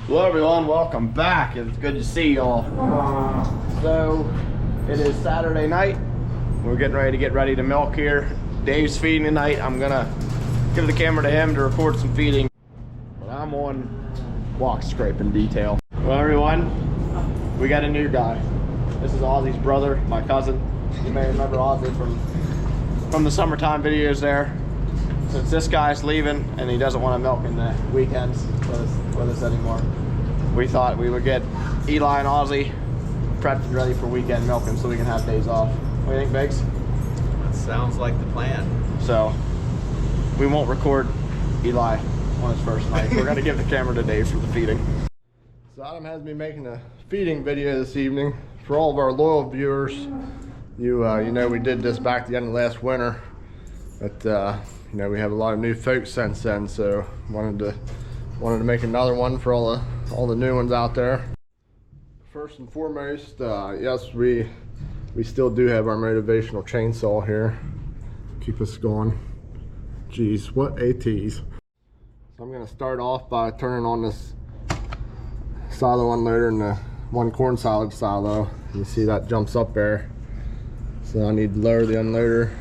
Hello everyone, welcome back. It's good to see y'all. So it is Saturday night. We're getting ready to milk here. Dave's feeding tonight. I'm gonna give the camera to him to record some feeding. But I'm on block scraping detail. Well everyone, we got a new guy. This is Ozzy's brother, my cousin. You may remember Ozzy from the summertime videos there. Since this guy's leaving and he doesn't want to milk in the weekends with us anymore, we thought we would get Eli and Ozzy prepped and ready for weekend milking so we can have days off. What do you think, Biggs? That sounds like the plan. So we won't record Eli on his first night. We're going to give the camera to Dave for the feeding. So Adam has me making a feeding video this evening for all of our loyal viewers. You know we did this back at the end of last winter, but you know we have a lot of new folks since then, so wanted to make another one for all the new ones out there. First and foremost, yes, we still do have our motivational chainsaw here. Keep us going. Jeez, what a tease. So I'm gonna start off by turning on this silo unloader and the one corn silage silo. You see that jumps up there. So I need to lower the unloader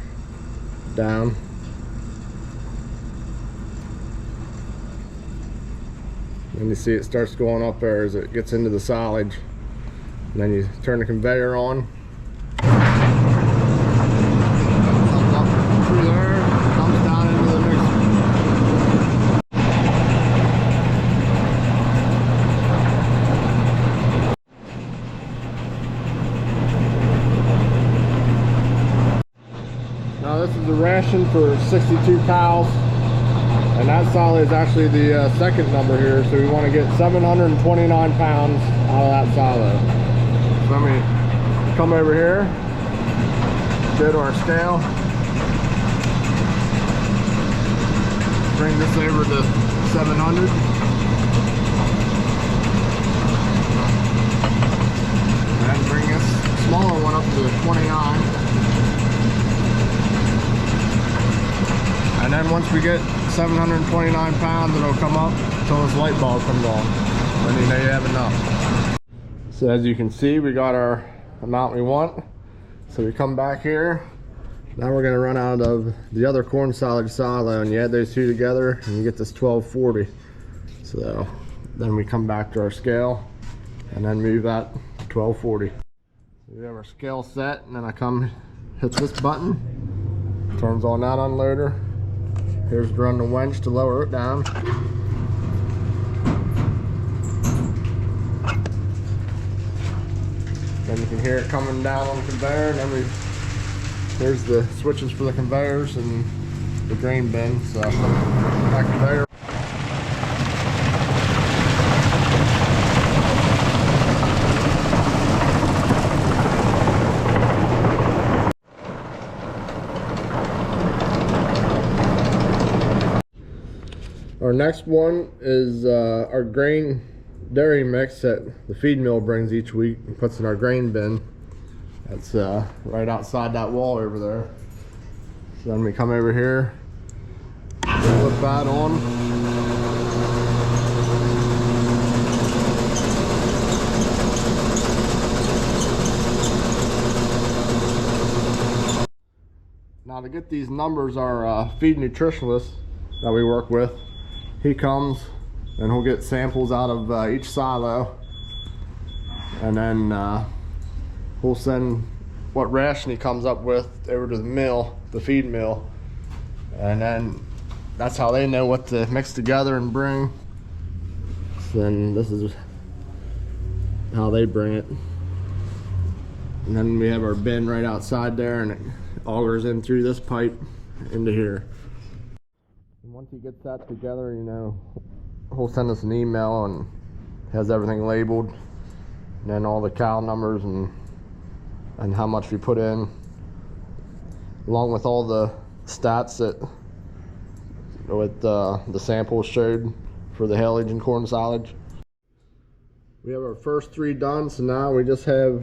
down. And you see it starts going up there as it gets into the silage. And then you turn the conveyor on. Comes up through there, comes down into the mixer. Now this is the ration for 62 cows. And that silo is actually the second number here, so we want to get 729 pounds out of that silo. So let me come over here, go to our scale, bring this over to 700. And then bring this smaller one up to 29. And then once we get 729 pounds, it'll come up until this light bulb comes on. Then you know you have enough. So as you can see, we got our amount we want. So we come back here. Now we're gonna run out of the other corn silage silo, and you add those two together and you get this 1240. So then we come back to our scale and then move that to 1240. So we have our scale set, and then I come hit this button, turns on that unloader. Here's to run the winch to lower it down. Then you can hear it coming down on the conveyor, and then here's the switches for the conveyors and the grain bin. So that conveyor. Our next one is our grain dairy mix that the feed mill brings each week and puts in our grain bin. That's right outside that wall over there. So then we come over here, flip that on. Now to get these numbers, our feed nutritionist that we work with, he comes and he'll get samples out of each silo, and then we'll send what ration he comes up with over to the mill, the feed mill, and then that's how they know what to mix together and bring. So then this is how they bring it, and then we have our bin right outside there, and it augers in through this pipe into here. Once he gets that together, you know, he'll send us an email and has everything labeled, and then all the cow numbers and how much we put in, along with all the stats that with the samples showed for the haylage and corn silage. We have our first three done, so now we just have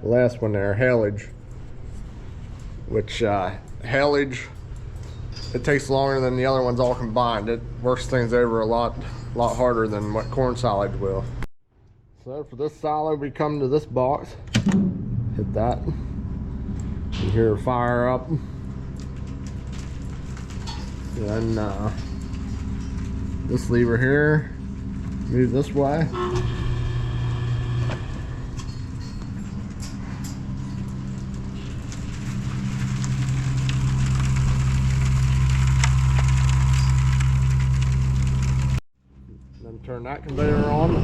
the last one there, haylage, which haylage, it takes longer than the other ones all combined. It works things over a lot a lot harder than what corn silage will. So for this silo, we come to this box, hit that, you hear it fire up, then this lever here, move this way. Then turn that conveyor on.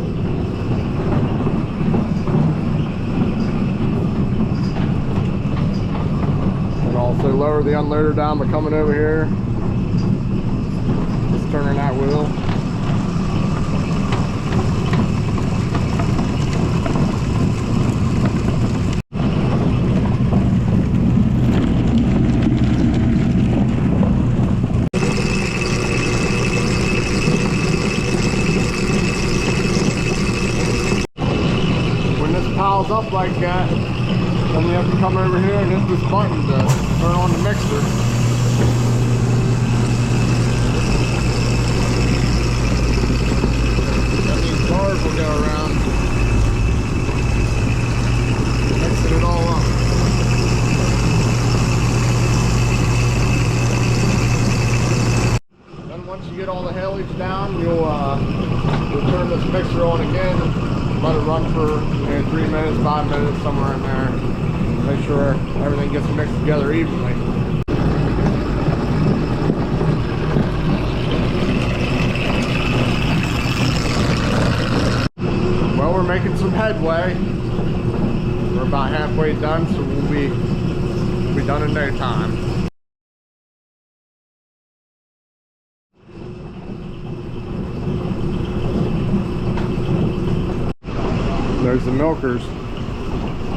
And also lower the unloader down by coming over here. Just turning that wheel. Piles up like that, then you have to come over here and hit this button to turn on the mixer. Then these bars will go around, mixing it all up. Then once you get all the haylage down, you'll turn this mixer on again. Let it run for 3 minutes, 5 minutes, somewhere in there. Make sure everything gets mixed together evenly. Well, we're making some headway. We're about halfway done, so we'll be done in no time. There's the milkers.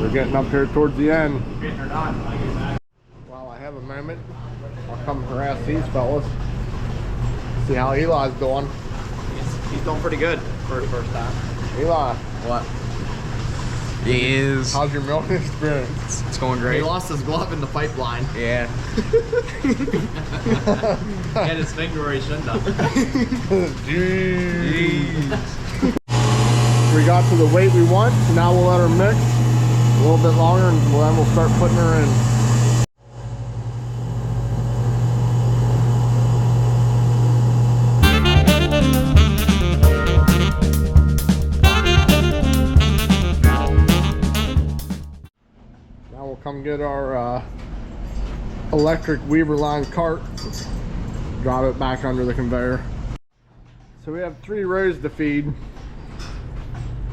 They're getting up here towards the end. While I have a moment, I'll come harass these fellas. See how Eli's doing. He's doing pretty good for his first time. Eli. What? He is. How's your milking experience? It's going great. He lost his glove in the pipeline. Yeah. He had his finger where he shouldn't have. Jeez. We got to the weight we want, so now we'll let her mix a little bit longer and then we'll start putting her in. Now we'll come get our electric Weaver line cart, drive it back under the conveyor. So we have 3 rows to feed,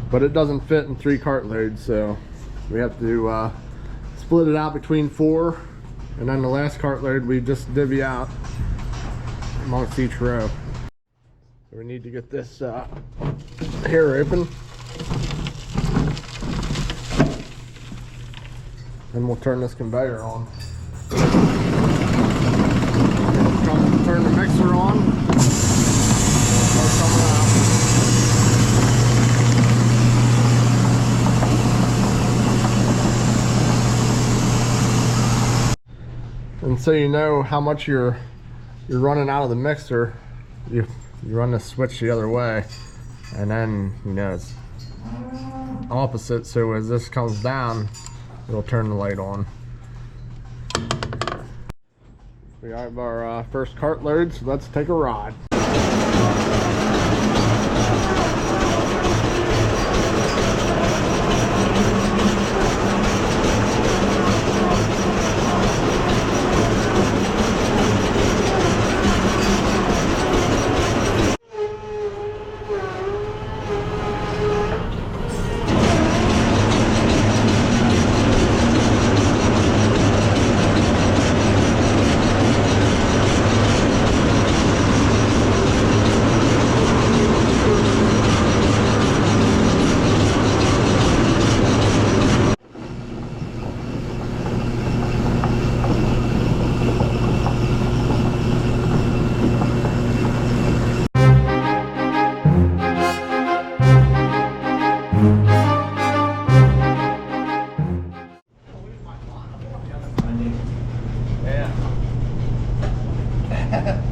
but it doesn't fit in 3 cart loads, so we have to split it out between 4, and then the last cart load we just divvy out amongst each row. So we need to get this here open, and we'll turn this conveyor on. Come turn the mixer on. Start coming out. And so you know how much you're running out of the mixer, you run the switch the other way, and then you know it's opposite, so as this comes down it'll turn the light on. We have our first cart load, so let's take a ride.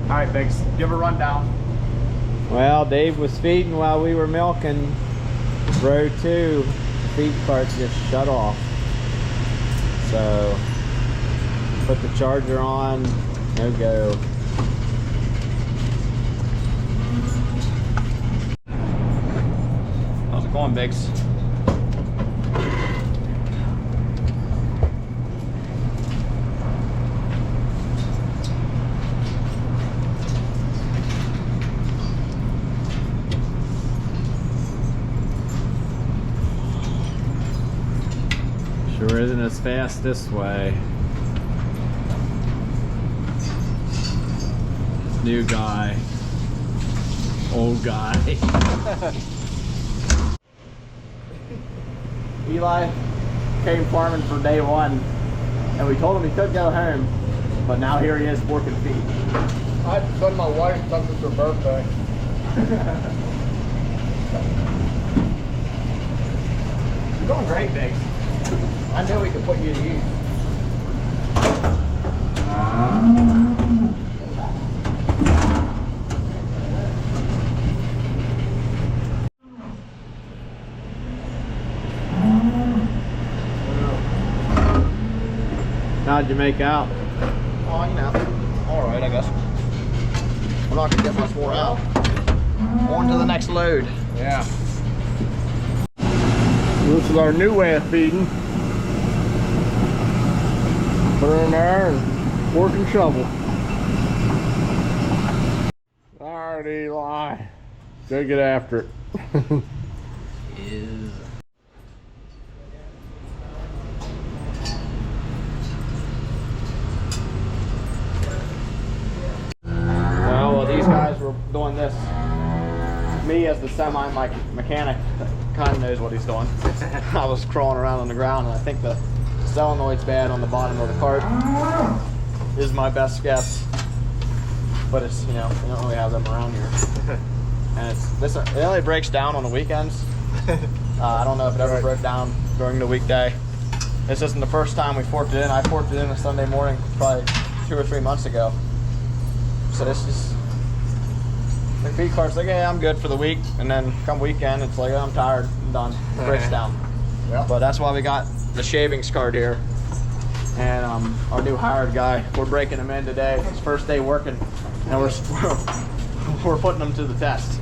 Alright, Biggs, give a rundown. Well, Dave was feeding while we were milking. Row 2, the feed cart just shut off. So, put the charger on, no go. How's it going, Biggs? Sure isn't as fast this way. New guy. Old guy. Eli came farming for day 1, and we told him he could go home, but now here he is working feed. I had to send my wife something for her birthday. You're doing great, Biggs. I knew we could put you to use. How'd you make out? Oh, you know, all right, I guess. I'm not gonna get much more out. On to the next load. Yeah. This is our new way of feeding. Put her in there and fork and shovel. Alright, Eli. Go get after it. Well, these guys were doing this. Me as the semi-mechanic kind of knows what he's doing. I was crawling around on the ground, and I think the solenoid's bad on the bottom of the cart. Is my best guess. But it's, you know, we don't really have them around here. And it only breaks down on the weekends. I don't know if it ever broke down during the weekday. This isn't the first time we forked it in. I forked it in a Sunday morning probably 2 or 3 months ago. So this is, the feed cart's like, yeah, I'm good for the week. And then come weekend, it's like, oh, I'm tired, I'm done. It breaks down. Yep. But that's why we got the shavings cart here. And our new hired guy, we're breaking him in today. It's his first day working, and we're putting him to the test.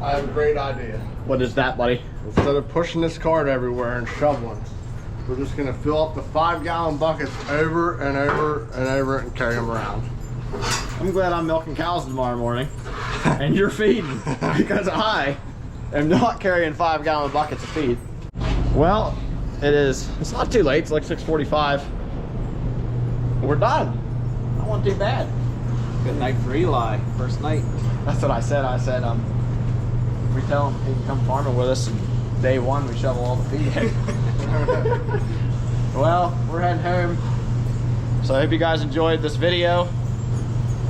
I have a great idea. What is that, buddy? Instead of pushing this cart everywhere and shoveling, we're just gonna fill up the 5-gallon buckets over and over and over and carry them around. I'm glad I'm milking cows tomorrow morning, and you're feeding, because I am not carrying 5-gallon buckets of feed. Well, it's not too late, it's like 6:45. We're done. Not want too bad. Good night for Eli. First night. That's what I said. I said, we tell him he can come farming with us, and day 1 we shovel all the feed in. Well, we're heading home. So I hope you guys enjoyed this video,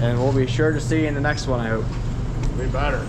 and we'll be sure to see you in the next one, I hope. We better.